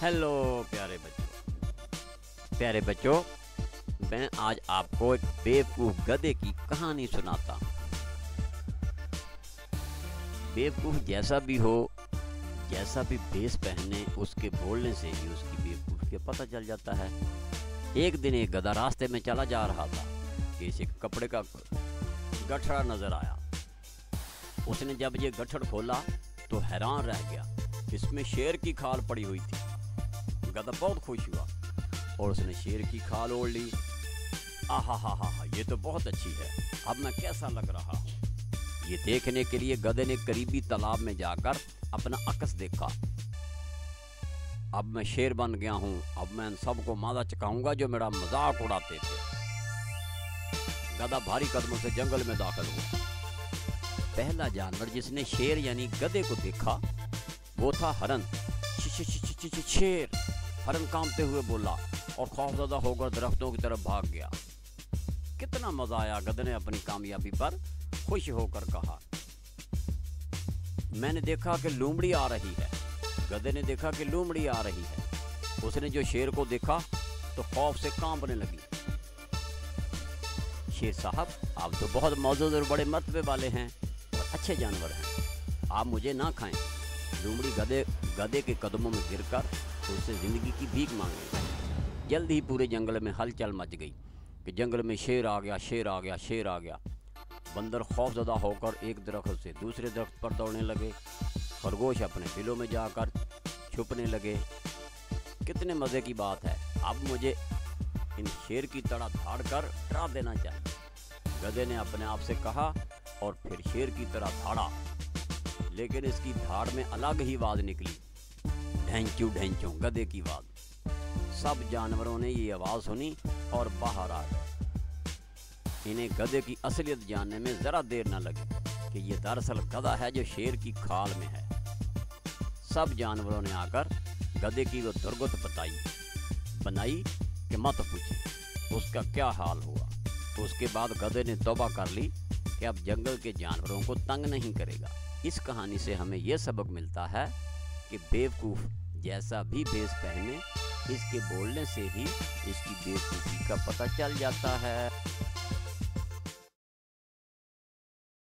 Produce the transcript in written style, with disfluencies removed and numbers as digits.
Hello प्यारे बच्चों, मैं आज आपको एक बेवकूफ़ गधे की कहानी सुनाता हूँ। बेवकूफ़ जैसा भी हो, जैसा भी भेष पहने, उसके बोलने से ही उसकी बेवकूफ़ी का पता चल जाता है। एक दिन एक गधा रास्ते में चला जा रहा था कि इसे कपड़े का गठड़ा नज़र आया। उसने जब ये गठड़ खोला तो हैरान रह गया, इसमें शेर की खाल पड़ी हुई थी। गधा बहुत खुश हुआ और उसने शेर की खाल ओढ़ ली। आहा हा हा हा, ये तो बहुत अच्छी है, अब मैं कैसा लग रहा हूँ। ये देखने के लिए गधे ने करीबी तालाब में जाकर अपना अकस देखा। अब मैं शेर बन गया हूँ, अब मैं इन सबको मादा चकाऊंगा जो मेरा मजाक उड़ाते थे। गधा भारी कदमों से जंगल में दाखिल हुआ। पहला जानवर जिसने शेर यानी गधे को देखा वो था हरन। शेर, हरन कांपते हुए बोला और खौफजदा होकर दरख्तों की तरफ भाग गया। कितना मजा आया, गधे ने अपनी कामयाबी पर खुश होकर कहा। मैंने देखा कि लोमड़ी आ रही है। गधे ने देखा कि लोमड़ी आ रही है। उसने जो शेर को देखा तो खौफ से कांपने लगी। शेर साहब, आप तो बहुत मौजूद और बड़े मर्तबे वाले हैं और अच्छे जानवर हैं, आप मुझे ना खाएं। लोमड़ी गधे के कदमों में गिरकर उससे जिंदगी की भीख मांगने लगी। जल्द ही पूरे जंगल में हलचल मच गई कि जंगल में शेर आ गया, शेर आ गया, शेर आ गया। बंदर खौफजदा होकर एक दरख्त से दूसरे दरख्त पर दौड़ने लगे। खरगोश अपने बिलों में जाकर छुपने लगे। कितने मज़े की बात है, अब मुझे इन शेर की तरह धाड़ कर डरा देना चाहिए, गधे ने अपने आप से कहा और फिर शेर की तरह धाड़ा। लेकिन इसकी धाड़ में अलग ही आवाज़ निकली, ढेंचू ढेंचू, गधे की आवाज़। सब जानवरों ने ये आवाज़ सुनी और बाहर आ गए। इन्हें गधे की असलियत जानने में ज़रा देर न लगी कि ये दरअसल गधा है जो शेर की खाल में है। सब जानवरों ने आकर गधे की वो दुर्गत बनाई कि मत पूछे उसका क्या हाल हुआ। उसके बाद गधे ने तौबा कर ली कि अब जंगल के जानवरों को तंग नहीं करेगा। इस कहानी से हमें यह सबक मिलता है कि बेवकूफ़ जैसा भी भेष पहने, इसके बोलने से ही इसकी बेवकूफ़ी का पता चल जाता है।